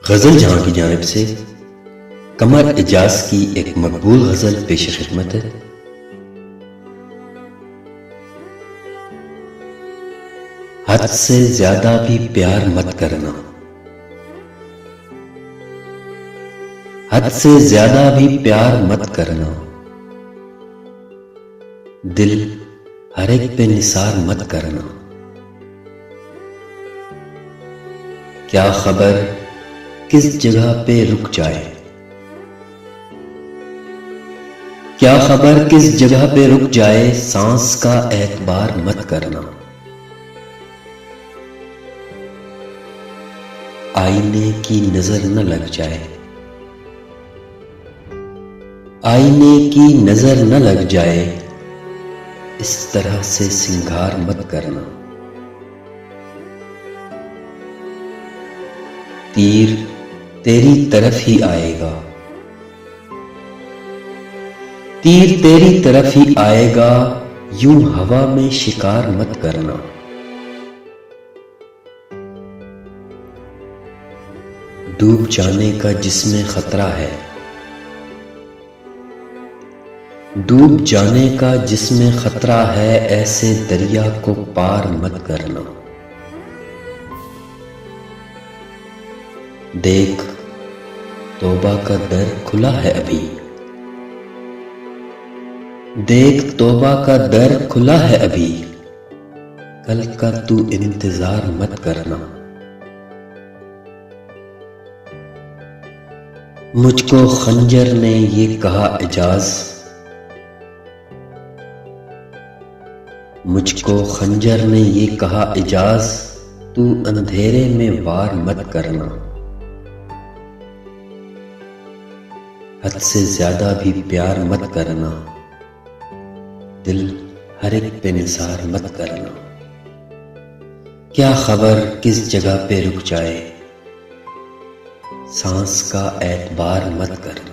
गजल जहां की जानिब से कमर एजाज की एक मकबूल गजल पेश खिदमत है। हद से ज्यादा भी प्यार मत करना, हद से ज्यादा भी प्यार मत करना, दिल हर एक पे निसार मत करना। क्या खबर किस जगह पे रुक जाए, क्या खबर किस जगह पे रुक जाए, सांस का एतबार मत करना। आईने की नजर न लग जाए, आईने की नजर न लग जाए, इस तरह से सिंगार मत करना। तीर तेरी तरफ ही आएगा, तीर तेरी तरफ ही आएगा, यूं हवा में शिकार मत करना। डूब जाने का जिसमें खतरा है, डूब जाने का जिसमें खतरा है, ऐसे दरिया को पार मत करना। देख तौबा का दर खुला है अभी, देख तौबा का दर खुला है अभी, कल का तू इंतजार मत करना। मुझको खंजर ने ये कहा एजाज, मुझको खंजर ने ये कहा एजाज, तू अंधेरे में वार मत करना। हद से ज्यादा भी प्यार मत करना, दिल हर एक पे निसार मत करना। क्या खबर किस जगह पे रुक जाए, सांस का एतबार मत करना।